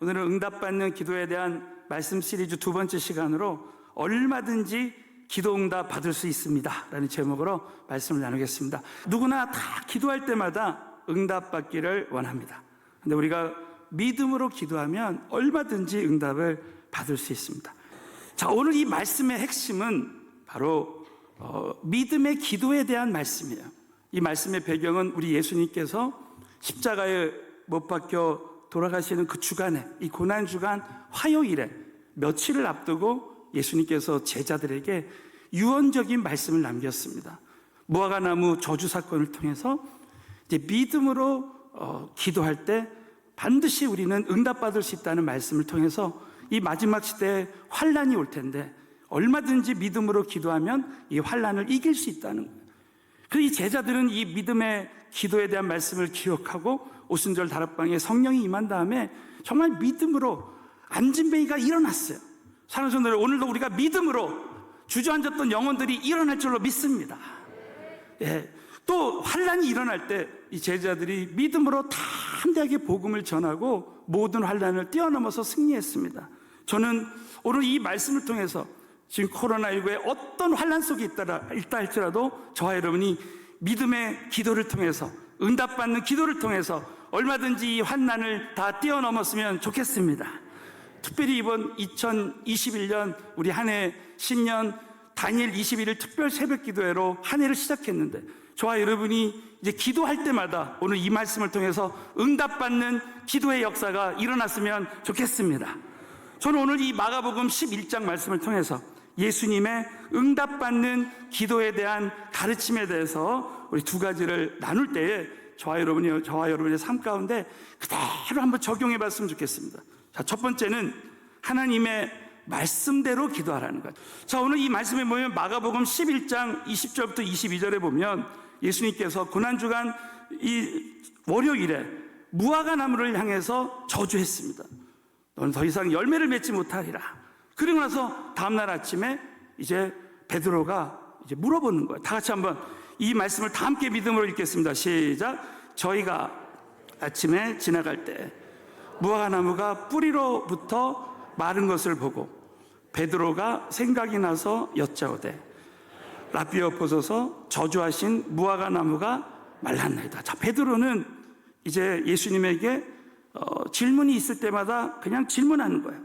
오늘은 응답받는 기도에 대한 말씀 시리즈 두 번째 시간으로 얼마든지 기도 응답 받을 수 있습니다 라는 제목으로 말씀을 나누겠습니다. 누구나 다 기도할 때마다 응답받기를 원합니다. 근데 우리가 믿음으로 기도하면 얼마든지 응답을 받을 수 있습니다. 자, 오늘 이 말씀의 핵심은 바로 믿음의 기도에 대한 말씀이에요. 이 말씀의 배경은 우리 예수님께서 십자가에 못 박혀 돌아가시는 그 주간에, 이 고난주간 화요일에 며칠을 앞두고 예수님께서 제자들에게 유언적인 말씀을 남겼습니다. 무화과나무 저주 사건을 통해서 이제 믿음으로 기도할 때 반드시 우리는 응답받을 수 있다는 말씀을 통해서 이 마지막 시대에 환난이 올 텐데 얼마든지 믿음으로 기도하면 이 환난을 이길 수 있다는 거예요. 그래서 이 제자들은 이 믿음의 기도에 대한 말씀을 기억하고 오순절 다락방에 성령이 임한 다음에 정말 믿음으로 안진뱅이가 일어났어요. 사랑하는 성도들, 오늘도 우리가 믿음으로 주저앉았던 영혼들이 일어날 줄로 믿습니다. 예. 또 환난이 일어날 때 이 제자들이 믿음으로 담대하게 복음을 전하고 모든 환난을 뛰어넘어서 승리했습니다. 저는 오늘 이 말씀을 통해서 지금 코로나19에 어떤 환난 속에 있다 할지라도 저와 여러분이 믿음의 기도를 통해서, 응답받는 기도를 통해서 얼마든지 이 환난을 다 뛰어넘었으면 좋겠습니다. 특별히 이번 2021년 우리 한 해 신년 다니엘 21일 특별 새벽 기도회로 한 해를 시작했는데 저와 여러분이 이제 기도할 때마다 오늘 이 말씀을 통해서 응답받는 기도의 역사가 일어났으면 좋겠습니다. 저는 오늘 이 마가복음 11장 말씀을 통해서 예수님의 응답받는 기도에 대한 가르침에 대해서 우리 두 가지를 나눌 때에 저와 여러분의 삶 가운데 그대로 한번 적용해 봤으면 좋겠습니다. 자, 첫 번째는 하나님의 말씀대로 기도하라는 거예요. 자, 오늘 이 말씀에 보면 마가복음 11장 20절부터 22절에 보면 예수님께서 고난주간 이 월요일에 무화과 나무를 향해서 저주했습니다. 너는 더 이상 열매를 맺지 못하리라. 그리고 나서 다음날 아침에 이제 베드로가 이제 물어보는 거예요. 다 같이 한번 이 말씀을 다 함께 믿음으로 읽겠습니다. 시작. 저희가 아침에 지나갈 때 무화과 나무가 뿌리로부터 마른 것을 보고 베드로가 생각이 나서 여짜오되 라비어 보소서, 저주하신 무화과 나무가 말랐나이다. 자, 베드로는 이제 예수님에게 질문이 있을 때마다 그냥 질문하는 거예요.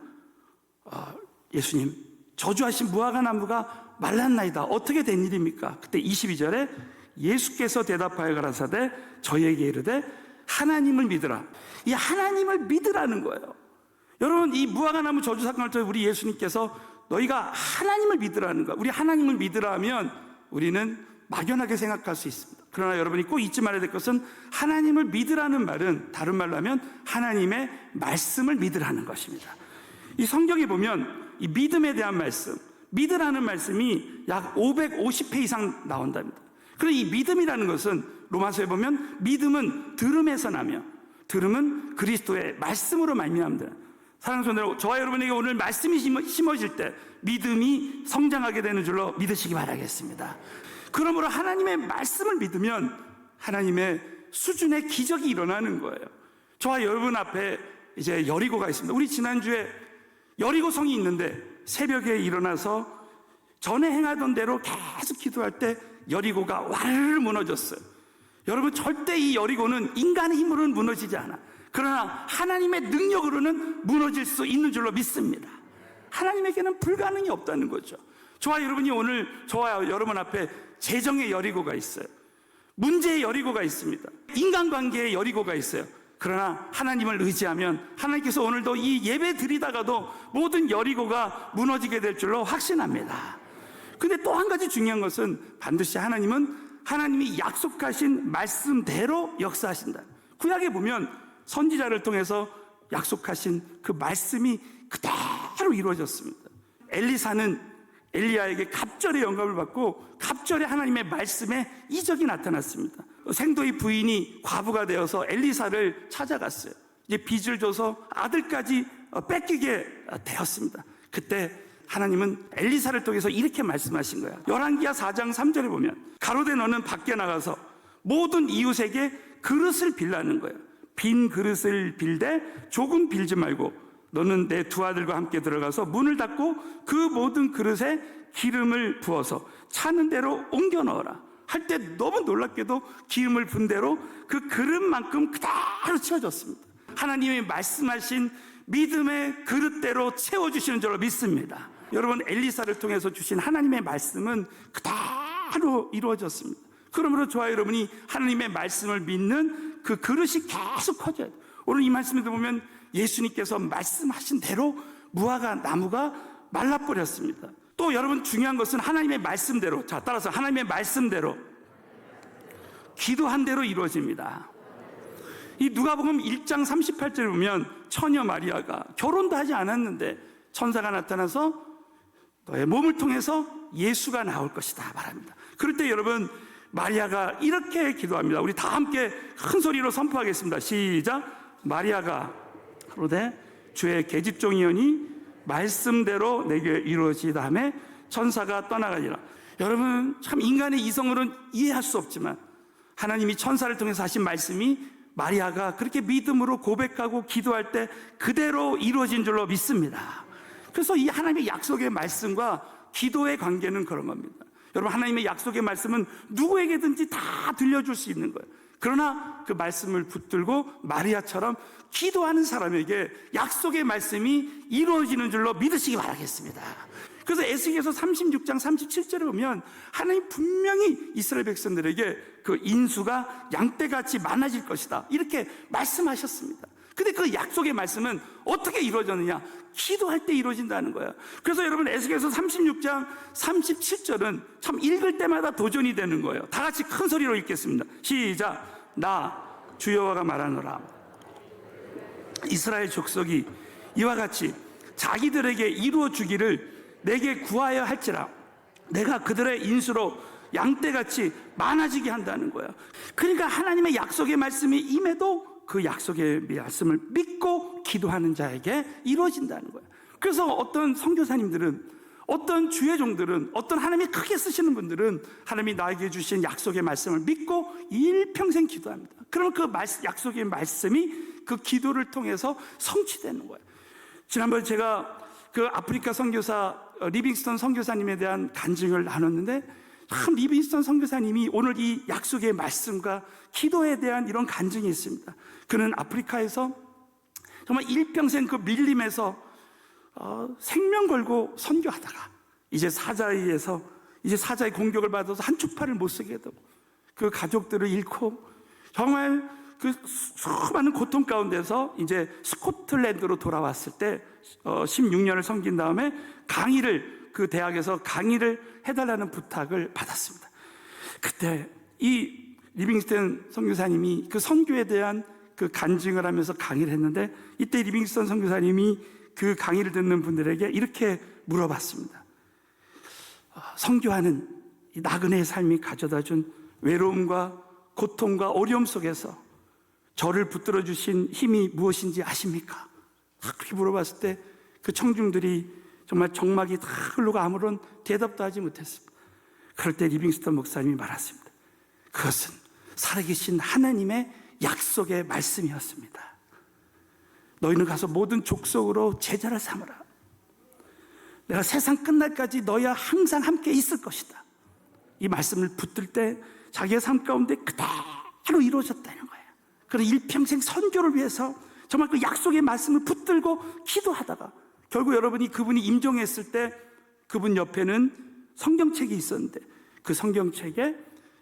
예수님, 저주하신 무화과 나무가 말랐나이다. 어떻게 된 일입니까? 그때 22절에 예수께서 대답하여 가라사대 저희에게 이르되 하나님을 믿으라. 이 하나님을 믿으라는 거예요. 여러분, 이 무화과 나무 저주 사건을 통해 우리 예수님께서 너희가 하나님을 믿으라는 거야. 우리 하나님을 믿으라 하면 우리는 막연하게 생각할 수 있습니다. 그러나 여러분이 꼭 잊지 말아야 될 것은 하나님을 믿으라는 말은 다른 말로 하면 하나님의 말씀을 믿으라는 것입니다. 이 성경에 보면 이 믿음에 대한 말씀, 믿으라는 말씀이 약 550회 이상 나온답니다. 그리고 이 믿음이라는 것은 로마서에 보면 믿음은 들음에서 나며 들음은 그리스도의 말씀으로 말미암다. 사랑하는 성도들, 저와 여러분에게 오늘 말씀이 심어질 때 믿음이 성장하게 되는 줄로 믿으시기 바라겠습니다. 그러므로 하나님의 말씀을 믿으면 하나님의 수준의 기적이 일어나는 거예요. 저와 여러분 앞에 이제 여리고가 있습니다. 우리 지난주에 여리고성이 있는데 새벽에 일어나서 전에 행하던 대로 계속 기도할 때 여리고가 와르르 무너졌어요. 여러분, 절대 이 여리고는 인간의 힘으로는 무너지지 않아. 그러나 하나님의 능력으로는 무너질 수 있는 줄로 믿습니다. 하나님에게는 불가능이 없다는 거죠. 저와 여러분이 오늘 저와 여러분 앞에 재정의 여리고가 있어요. 문제의 여리고가 있습니다. 인간관계의 여리고가 있어요. 그러나 하나님을 의지하면 하나님께서 오늘도 이 예배 드리다가도 모든 여리고가 무너지게 될 줄로 확신합니다. 근데 또 한 가지 중요한 것은 반드시 하나님이 약속하신 말씀대로 역사하신다. 구약에 보면 선지자를 통해서 약속하신 그 말씀이 그대로 이루어졌습니다. 엘리사는 엘리야에게 갑절의 영감을 받고 갑절에 하나님의 말씀에 이적이 나타났습니다. 생도의 부인이 과부가 되어서 엘리사를 찾아갔어요. 이제 빚을 줘서 아들까지 뺏기게 되었습니다. 그때 하나님은 엘리사를 통해서 이렇게 말씀하신 거야. 열왕기하 4장 3절에 보면 가로되 너는 밖에 나가서 모든 이웃에게 그릇을 빌라는 거예요. 빈 그릇을 빌되 조금 빌지 말고 너는 내 두 아들과 함께 들어가서 문을 닫고 그 모든 그릇에 기름을 부어서 차는 대로 옮겨 넣어라. 할 때 너무 놀랍게도 기름을 분 대로 그 그릇만큼 그대로 채워졌습니다. 하나님이 말씀하신 믿음의 그릇대로 채워주시는 줄로 믿습니다. 여러분, 엘리사를 통해서 주신 하나님의 말씀은 그대로 이루어졌습니다. 그러므로 저와 여러분이 하나님의 말씀을 믿는 그 그릇이 계속 커져야 돼요. 오늘 이 말씀에도 보면 예수님께서 말씀하신 대로 무화과 나무가 말라버렸습니다. 또 여러분, 중요한 것은 하나님의 말씀대로, 자, 따라서 하나님의 말씀대로 기도한 대로 이루어집니다. 이 누가복음 1장 38절에 보면 처녀 마리아가 결혼도 하지 않았는데 천사가 나타나서 너의 몸을 통해서 예수가 나올 것이다 말합니다. 그럴 때 여러분, 마리아가 이렇게 기도합니다. 우리 다 함께 큰 소리로 선포하겠습니다. 시작. 마리아가 그러되 주의 계집종이오니 말씀대로 내게 이루어지다 하며 천사가 떠나가니라. 여러분, 참 인간의 이성으로는 이해할 수 없지만 하나님이 천사를 통해서 하신 말씀이 마리아가 그렇게 믿음으로 고백하고 기도할 때 그대로 이루어진 줄로 믿습니다. 그래서 이 하나님의 약속의 말씀과 기도의 관계는 그런 겁니다. 여러분, 하나님의 약속의 말씀은 누구에게든지 다 들려줄 수 있는 거예요. 그러나 그 말씀을 붙들고 마리아처럼 기도하는 사람에게 약속의 말씀이 이루어지는 줄로 믿으시기 바라겠습니다. 그래서 에스겔서 36장 37절에 보면 하나님 분명히 이스라엘 백성들에게 그 인수가 양떼같이 많아질 것이다 이렇게 말씀하셨습니다. 근데 그 약속의 말씀은 어떻게 이루어졌느냐? 기도할 때 이루어진다는 거예요. 그래서 여러분, 에스겔서 36장 37절은 참 읽을 때마다 도전이 되는 거예요. 다 같이 큰 소리로 읽겠습니다. 시작. 나 주여와가 말하노라. 이스라엘 족속이 이와 같이 자기들에게 이루어 주기를 내게 구하여 할지라 내가 그들의 인수로 양떼같이 많아지게 한다는 거예요. 그러니까 하나님의 약속의 말씀이 임해도 그 약속의 말씀을 믿고 기도하는 자에게 이루어진다는 거예요. 그래서 어떤 선교사님들은, 어떤 주의 종들은, 어떤 하나님이 크게 쓰시는 분들은 하나님이 나에게 주신 약속의 말씀을 믿고 일평생 기도합니다. 그러면 그 약속의 말씀이 그 기도를 통해서 성취되는 거예요. 지난번에 제가 그 아프리카 선교사 리빙스턴 선교사님에 대한 간증을 나눴는데, 참 리빙스턴 선교사님이 오늘 이 약속의 말씀과 기도에 대한 이런 간증이 있습니다. 그는 아프리카에서 정말 일평생 그 밀림에서 생명 걸고 선교하다가 이제 사자의 공격을 받아서 한쪽 팔을 못 쓰게 되고 그 가족들을 잃고 정말 그 수많은 고통 가운데서 이제 스코틀랜드로 돌아왔을 때 16년을 섬긴 다음에 그 대학에서 강의를 해달라는 부탁을 받았습니다. 그때 이 리빙스턴 선교사님이 그 선교에 대한 그 간증을 하면서 강의를 했는데, 이때 리빙스턴 선교사님이 그 강의를 듣는 분들에게 이렇게 물어봤습니다. 선교하는 이 나그네의 삶이 가져다 준 외로움과 고통과 어려움 속에서 저를 붙들어 주신 힘이 무엇인지 아십니까? 그렇게 물어봤을 때 그 청중들이 정말 정막이 다 흐르고 아무런 대답도 하지 못했습니다. 그럴 때 리빙스턴 목사님이 말했습니다. 그것은 살아계신 하나님의 약속의 말씀이었습니다. 너희는 가서 모든 족속으로 제자를 삼으라. 내가 세상 끝날까지 너희와 항상 함께 있을 것이다. 이 말씀을 붙들 때 자기의 삶 가운데 그대로 이루어졌다는 거예요. 그래서 일평생 선교를 위해서 정말 그 약속의 말씀을 붙들고 기도하다가 결국 여러분이 그분이 임종했을 때 그분 옆에는 성경책이 있었는데 그 성경책에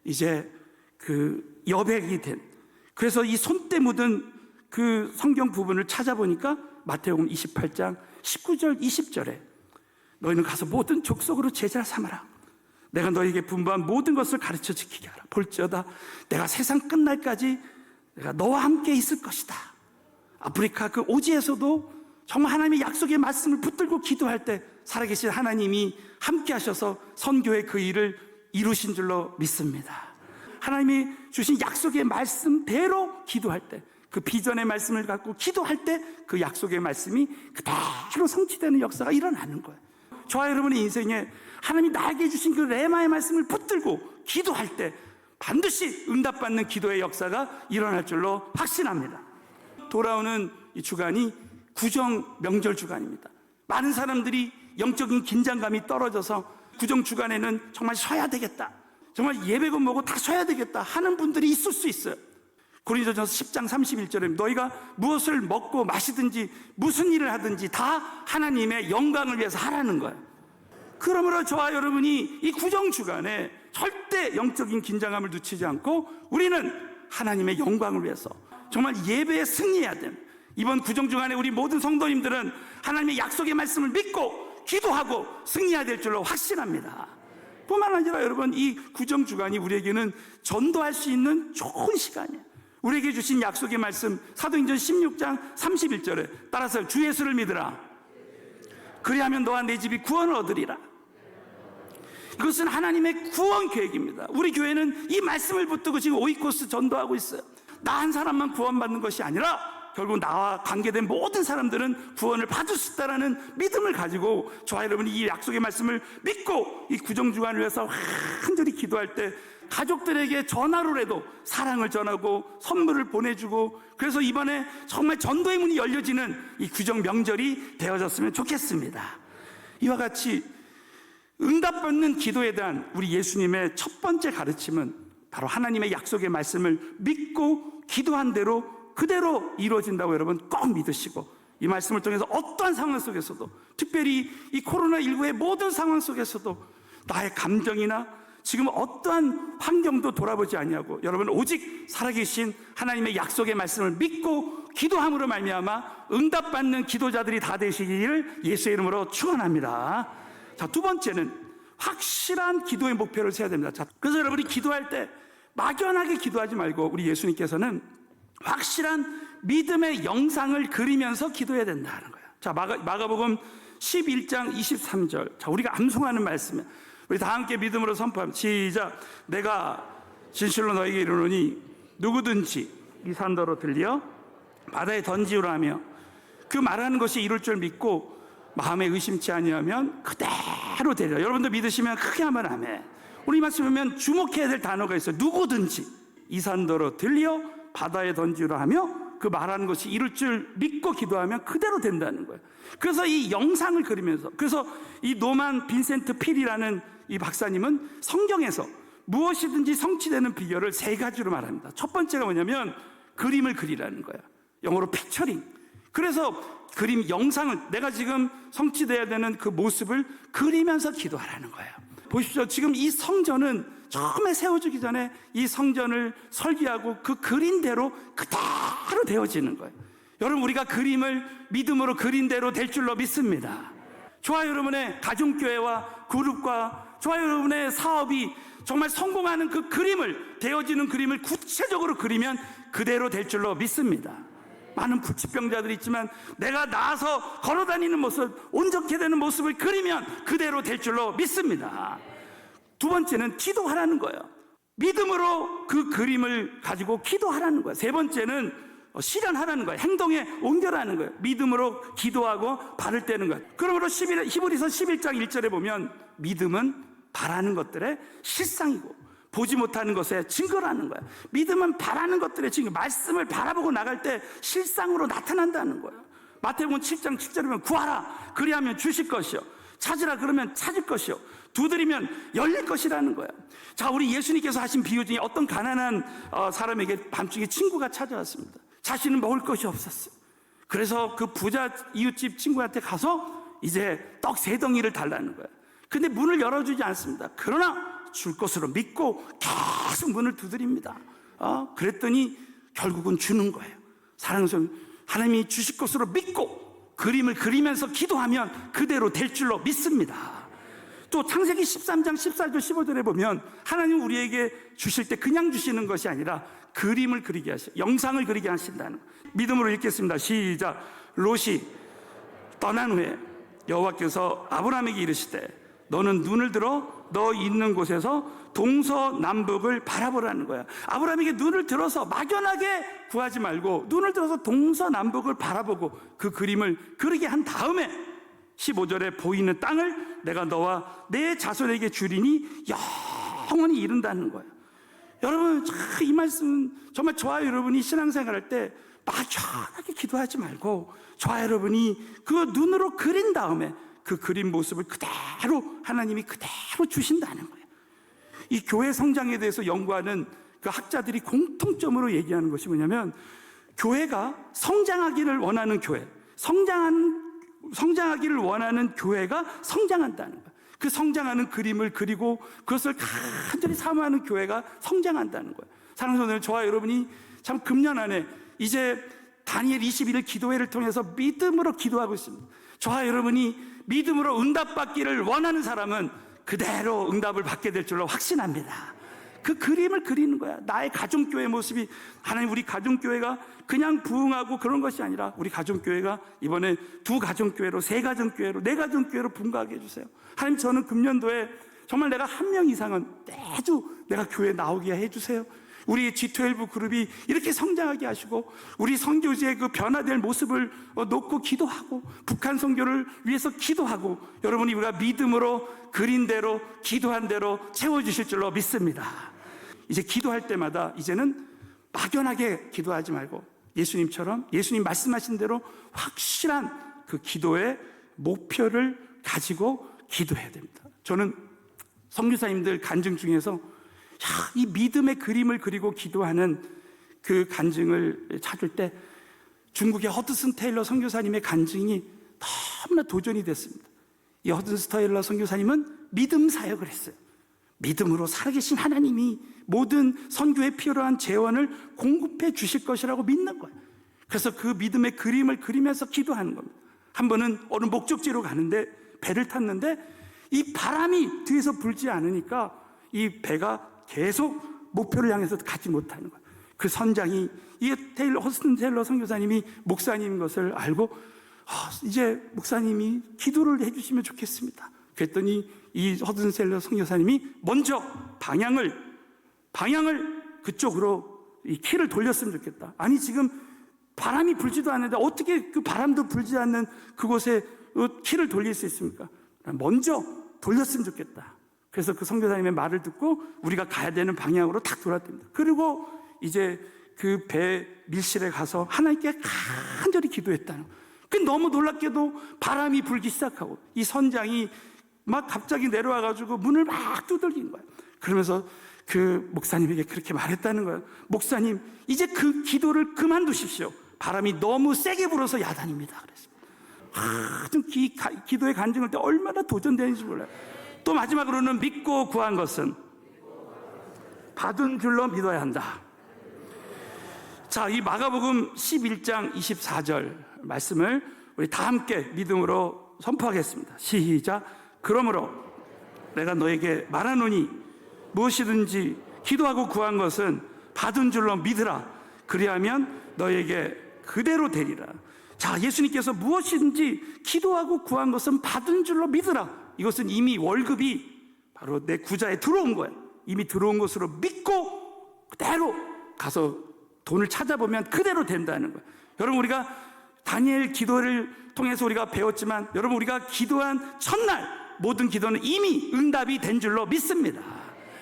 이제 그 여백이 된, 그래서 이 손때 묻은 그 성경 부분을 찾아보니까 마태복음 28장 19절 20절에 너희는 가서 모든 족속으로 제자를 삼아라. 내가 너희에게 분부한 모든 것을 가르쳐 지키게 하라. 볼지어다 내가 세상 끝날까지 내가 너와 함께 있을 것이다. 아프리카 그 오지에서도 정말 하나님의 약속의 말씀을 붙들고 기도할 때 살아계신 하나님이 함께 하셔서 선교의 그 일을 이루신 줄로 믿습니다. 하나님이 주신 약속의 말씀대로 기도할 때, 그 비전의 말씀을 갖고 기도할 때 그 약속의 말씀이 그대로 성취되는 역사가 일어나는 거예요. 저와 여러분의 인생에 하나님이 나에게 주신 그 레마의 말씀을 붙들고 기도할 때 반드시 응답받는 기도의 역사가 일어날 줄로 확신합니다. 돌아오는 이 주간이 구정 명절 주간입니다. 많은 사람들이 영적인 긴장감이 떨어져서 구정 주간에는 정말 쉬어야 되겠다, 정말 예배고 뭐고 다 쉬어야 되겠다 하는 분들이 있을 수 있어요. 고린도전서 10장 31절에 너희가 무엇을 먹고 마시든지 무슨 일을 하든지 다 하나님의 영광을 위해서 하라는 거예요. 그러므로 저와 여러분이 이 구정 주간에 절대 영적인 긴장감을 늦추지 않고 우리는 하나님의 영광을 위해서 정말 예배에 승리해야 됩니다. 이번 구정 주간에 우리 모든 성도님들은 하나님의 약속의 말씀을 믿고 기도하고 승리해야 될 줄로 확신합니다. 뿐만 아니라 여러분, 이 구정 주간이 우리에게는 전도할 수 있는 좋은 시간이에요. 우리에게 주신 약속의 말씀 사도행전 16장 31절에 따라서 주 예수를 믿으라. 그리하면 너와 내 집이 구원을 얻으리라. 이것은 하나님의 구원 계획입니다. 우리 교회는 이 말씀을 붙들고 지금 오이코스 전도하고 있어요. 나 한 사람만 구원받는 것이 아니라 결국 나와 관계된 모든 사람들은 구원을 받을 수 있다는 믿음을 가지고 저와 여러분이 이 약속의 말씀을 믿고 이 구정주간을 위해서 간절히 기도할 때 가족들에게 전화로라도 사랑을 전하고 선물을 보내주고, 그래서 이번에 정말 전도의 문이 열려지는 이 구정 명절이 되어졌으면 좋겠습니다. 이와 같이 응답받는 기도에 대한 우리 예수님의 첫 번째 가르침은 바로 하나님의 약속의 말씀을 믿고 기도한 대로 그대로 이루어진다고 여러분 꼭 믿으시고, 이 말씀을 통해서 어떠한 상황 속에서도, 특별히 이 코로나19의 모든 상황 속에서도 나의 감정이나 지금 어떠한 환경도 돌아보지 아니하고 여러분 오직 살아계신 하나님의 약속의 말씀을 믿고 기도함으로 말미암아 응답받는 기도자들이 다 되시기를 예수의 이름으로 축원합니다. 자, 두 번째는 확실한 기도의 목표를 세워야 됩니다. 자, 그래서 여러분이 기도할 때 막연하게 기도하지 말고 우리 예수님께서는 확실한 믿음의 영상을 그리면서 기도해야 된다는 거예요. 자, 마가복음 11장 23절. 자, 우리가 암송하는 말씀이에요. 우리 다 함께 믿음으로 선포합니다. 시작. 내가 진실로 너에게 이르노니 누구든지 이 산더러 들려 바다에 던지우라 하며 그 말하는 것이 이룰 줄 믿고 마음에 의심치 아니하면 그대로 되리라. 여러분도 믿으시면 크게 하면 아멘. 우리 말씀 보면 주목해야 될 단어가 있어요. 누구든지 이 산더러 들려 바다에 던지우라 하며 그 말하는 것이 이룰 줄 믿고 기도하면 그대로 된다는 거예요. 그래서 이 영상을 그리면서, 그래서 이 노만 빈센트 필이라는 이 박사님은 성경에서 무엇이든지 성취되는 비결을 세 가지로 말합니다. 첫 번째가 뭐냐면 그림을 그리라는 거예요. 영어로 픽처링. 그래서 그림 영상을, 내가 지금 성취돼야 되는 그 모습을 그리면서 기도하라는 거예요. 보십시오. 지금 이 성전은 처음에 세워지기 전에 이 성전을 설계하고 그 그린 대로 그대로 되어지는 거예요. 여러분, 우리가 그림을 믿음으로 그린 대로 될 줄로 믿습니다. 저와 여러분의 가정교회와 그룹과 저와 여러분의 사업이 정말 성공하는 그 그림을, 되어지는 그림을 구체적으로 그리면 그대로 될 줄로 믿습니다. 많은 불치병자들이 있지만 내가 나아서 걸어다니는 모습, 온전케 되는 모습을 그리면 그대로 될 줄로 믿습니다. 두 번째는 기도하라는 거예요. 믿음으로 그 그림을 가지고 기도하라는 거예요. 세 번째는 실현하라는 거예요. 행동에 옮겨라는 거예요. 믿음으로 기도하고 발을 떼는 거예요. 그러므로 히브리서 11장 1절에 보면 믿음은 바라는 것들의 실상이고 보지 못하는 것의 증거라는 거예요. 믿음은 바라는 것들의 증거, 말씀을 바라보고 나갈 때 실상으로 나타난다는 거예요. 마태복음 7장 7절에 보면 구하라 그리하면 주실 것이요 찾으라 그러면 찾을 것이요 두드리면 열릴 것이라는 거예요. 자, 우리 예수님께서 하신 비유 중에 어떤 가난한 사람에게 밤중에 친구가 찾아왔습니다. 자신은 먹을 것이 없었어요. 그래서 그 부자 이웃집 친구한테 가서 이제 떡 3덩이를 달라는 거예요. 근데 문을 열어주지 않습니다. 그러나 줄 것으로 믿고 계속 문을 두드립니다. 그랬더니 결국은 주는 거예요. 사랑스러운 하나님이 주실 것으로 믿고 그림을 그리면서 기도하면 그대로 될 줄로 믿습니다. 또 창세기 13장 14절 15절에 보면 하나님 우리에게 주실 때 그냥 주시는 것이 아니라 그림을 그리게 하시, 영상을 그리게 하신다는 거예요. 믿음으로 읽겠습니다. 시작. 롯이 떠난 후에 여호와께서 아브라함에게 이르시되 너는 눈을 들어 너 있는 곳에서 동서남북을 바라보라는 거야. 아브라함에게 눈을 들어서 막연하게 구하지 말고 눈을 들어서 동서남북을 바라보고 그 그림을 그리게 한 다음에 15절에 보이는 땅을 내가 너와 내 자손에게 주리니 영원히 이룬다는 거예요. 여러분, 이 말씀은 정말 저와 여러분이 신앙생활할 때 막연하게 기도하지 말고 저와 여러분이 그 눈으로 그린 다음에 그 그린 모습을 그대로 하나님이 그대로 주신다는 거예요. 이 교회 성장에 대해서 연구하는 그 학자들이 공통점으로 얘기하는 것이 뭐냐면, 교회가 성장하기를 원하는 교회, 성장하기를 원하는 교회가 성장한다는 거예요. 그 성장하는 그림을 그리고 그것을 간절히 사모하는 교회가 성장한다는 거예요. 사랑하는 성도들, 저와 여러분이 참 금년 안에 이제 다니엘 21일 기도회를 통해서 믿음으로 기도하고 있습니다. 저와 여러분이 믿음으로 응답받기를 원하는 사람은 그대로 응답을 받게 될 줄로 확신합니다. 그 그림을 그리는 거야. 나의 가정교회 모습이, 하나님 우리 가정교회가 그냥 부흥하고 그런 것이 아니라 우리 가정교회가 이번에 2가정교회로, 3가정교회로, 4가정교회로 분가하게 해주세요. 하나님, 저는 금년도에 정말 내가 1명 이상은 매주 내가 교회에 나오게 해주세요. 우리 G12 그룹이 이렇게 성장하게 하시고, 우리 선교지의 그 변화될 모습을 놓고 기도하고, 북한 선교를 위해서 기도하고, 여러분이 우리가 믿음으로 그린 대로 기도한 대로 채워주실 줄로 믿습니다. 이제 기도할 때마다 이제는 막연하게 기도하지 말고 예수님처럼, 예수님 말씀하신 대로 확실한 그 기도의 목표를 가지고 기도해야 됩니다. 저는 선교사님들 간증 중에서 이 믿음의 그림을 그리고 기도하는 그 간증을 찾을 때 중국의 허드슨 테일러 선교사님의 간증이 너무나 도전이 됐습니다. 이 허드슨 테일러 선교사님은 믿음 사역을 했어요. 믿음으로 살아계신 하나님이 모든 선교에 필요한 재원을 공급해 주실 것이라고 믿는 거예요. 그래서 그 믿음의 그림을 그리면서 기도하는 겁니다. 한 번은 어느 목적지로 가는데 배를 탔는데 이 바람이 뒤에서 불지 않으니까 이 배가 계속 목표를 향해서 가지 못하는 거예요. 그 선장이, 이 허스튼 테일러 선교사님이 목사님인 것을 알고 이제 목사님이 기도를 해주시면 좋겠습니다. 그랬더니 이 허스튼 테일러 선교사님이 먼저 방향을 그쪽으로 이 키를 돌렸으면 좋겠다. 아니, 지금 바람이 불지도 않는데 어떻게 그 바람도 불지 않는 그곳에 키를 돌릴 수 있습니까? 먼저 돌렸으면 좋겠다. 그래서 그 선교사님의 말을 듣고 우리가 가야 되는 방향으로 딱 돌았답니다. 그리고 이제 그 배 밀실에 가서 하나님께 간절히 기도했다는 거예요. 그 너무 놀랍게도 바람이 불기 시작하고 이 선장이 막 갑자기 내려와가지고 문을 막 두들긴 거예요. 그러면서 그 목사님에게 그렇게 말했다는 거예요. 목사님, 이제 그 기도를 그만두십시오. 바람이 너무 세게 불어서 야단입니다. 그랬습니다. 기도의 간증할 때 얼마나 도전되는지 몰라요. 또 마지막으로는 믿고 구한 것은 받은 줄로 믿어야 한다. 자, 이 마가복음 11장 24절 말씀을 우리 다 함께 믿음으로 선포하겠습니다. 시작. 그러므로 내가 너에게 말하노니 무엇이든지 기도하고 구한 것은 받은 줄로 믿으라. 그리하면 너에게 그대로 되리라. 자, 예수님께서 무엇이든지 기도하고 구한 것은 받은 줄로 믿으라. 이것은 이미 월급이 바로 내 구자에 들어온 거예요. 이미 들어온 것으로 믿고 그대로 가서 돈을 찾아보면 그대로 된다는 거예요. 여러분, 우리가 다니엘 기도를 통해서 우리가 배웠지만, 여러분, 우리가 기도한 첫날 모든 기도는 이미 응답이 된 줄로 믿습니다.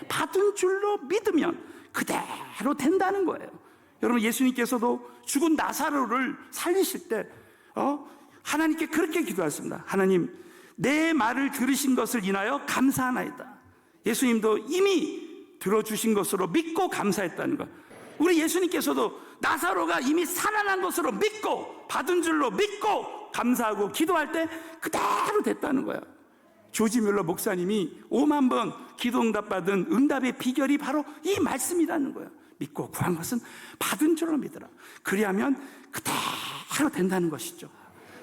받은 줄로 믿으면 그대로 된다는 거예요. 여러분, 예수님께서도 죽은 나사로를 살리실 때 하나님께 그렇게 기도하셨습니다. 하나님, 내 말을 들으신 것을 인하여 감사하나이다. 예수님도 이미 들어주신 것으로 믿고 감사했다는 것. 우리 예수님께서도 나사로가 이미 살아난 것으로 믿고 받은 줄로 믿고 감사하고 기도할 때 그대로 됐다는 거야. 조지 뮬러 목사님이 5만 번 기도 응답받은 응답의 비결이 바로 이 말씀이라는 거예요. 믿고 구한 것은 받은 줄로 믿으라. 그리하면 그대로 된다는 것이죠.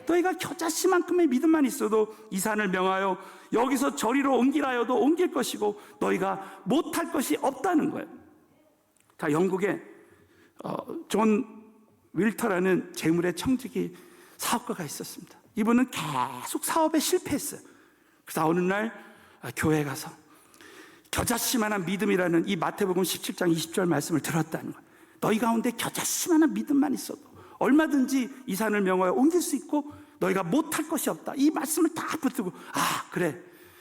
너희가 겨자씨만큼의 믿음만 있어도 이 산을 명하여 여기서 저리로 옮기라 하여도 옮길 것이고 너희가 못할 것이 없다는 거예요. 자, 영국에 존 윌터라는 재물의 청지기 사업가가 있었습니다. 이분은 계속 사업에 실패했어요. 그래서 어느 날 교회에 가서 겨자씨만한 믿음이라는 이 마태복음 17장 20절 말씀을 들었다는 거예요. 너희 가운데 겨자씨만한 믿음만 있어도 얼마든지 이 산을 명하여 옮길 수 있고 너희가 못할 것이 없다. 이 말씀을 다 붙들고, 그래,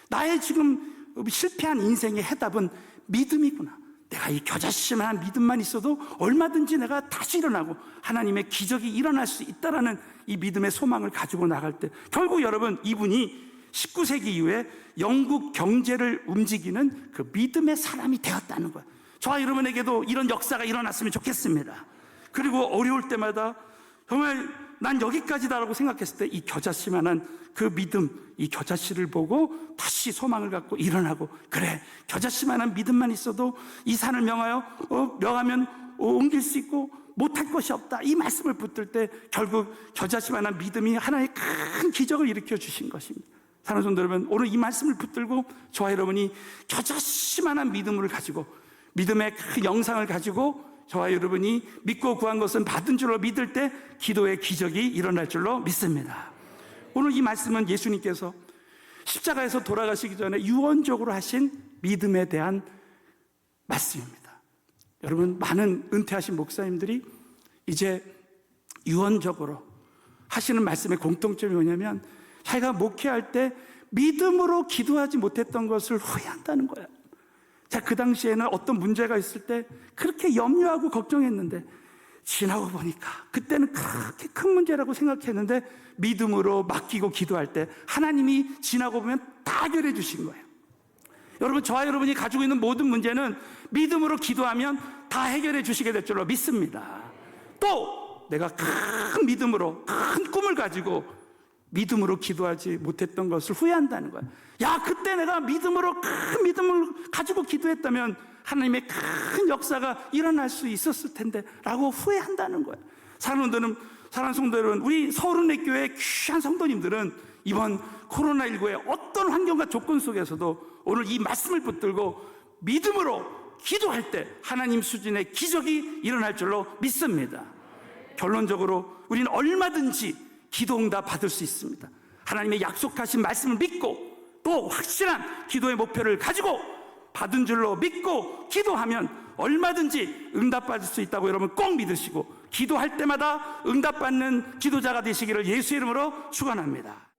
나의 지금 실패한 인생의 해답은 믿음이구나. 내가 이 겨자씨만한 믿음만 있어도 얼마든지 내가 다시 일어나고 하나님의 기적이 일어날 수 있다라는 이 믿음의 소망을 가지고 나갈 때 결국 여러분 이분이 19세기 이후에 영국 경제를 움직이는 그 믿음의 사람이 되었다는 거예요. 저와 여러분에게도 이런 역사가 일어났으면 좋겠습니다. 그리고 어려울 때마다 정말 난 여기까지다라고 생각했을 때 이 겨자씨만한 그 믿음, 이 겨자씨를 보고 다시 소망을 갖고 일어나고, 그래 겨자씨만한 믿음만 있어도 이 산을 명하면 옮길 수 있고 못할 것이 없다, 이 말씀을 붙들 때 결국 겨자씨만한 믿음이 하나의 큰 기적을 일으켜 주신 것입니다. 사랑하는 성도 여러분, 오늘 이 말씀을 붙들고 저와 여러분이 겨자씨만한 믿음을 가지고, 믿음의 그 영상을 가지고 저와 여러분이 믿고 구한 것은 받은 줄로 믿을 때 기도의 기적이 일어날 줄로 믿습니다. 오늘 이 말씀은 예수님께서 십자가에서 돌아가시기 전에 유언적으로 하신 믿음에 대한 말씀입니다. 여러분, 많은 은퇴하신 목사님들이 이제 유언적으로 하시는 말씀의 공통점이 뭐냐면 자기가 목회할 때 믿음으로 기도하지 못했던 것을 후회한다는 거예요. 자, 그 당시에는 어떤 문제가 있을 때 그렇게 염려하고 걱정했는데 지나고 보니까 그때는 그렇게 큰 문제라고 생각했는데 믿음으로 맡기고 기도할 때 하나님이 지나고 보면 다 해결해 주신 거예요. 여러분, 저와 여러분이 가지고 있는 모든 문제는 믿음으로 기도하면 다 해결해 주시게 될 줄로 믿습니다. 또 내가 큰 믿음으로 큰 꿈을 가지고 믿음으로 기도하지 못했던 것을 후회한다는 거야. 야, 그때 내가 믿음으로 큰 믿음을 가지고 기도했다면 하나님의 큰 역사가 일어날 수 있었을 텐데 라고 후회한다는 거야. 사랑하는 성도 여러분, 우리 서울은혜교회 귀한 성도님들은 이번 코로나19의 어떤 환경과 조건 속에서도 오늘 이 말씀을 붙들고 믿음으로 기도할 때 하나님 수준의 기적이 일어날 줄로 믿습니다. 결론적으로 우리는 얼마든지 기도 응답 받을 수 있습니다. 하나님의 약속하신 말씀을 믿고 또 확실한 기도의 목표를 가지고 받은 줄로 믿고 기도하면 얼마든지 응답받을 수 있다고 여러분 꼭 믿으시고, 기도할 때마다 응답받는 기도자가 되시기를 예수의 이름으로 축원합니다.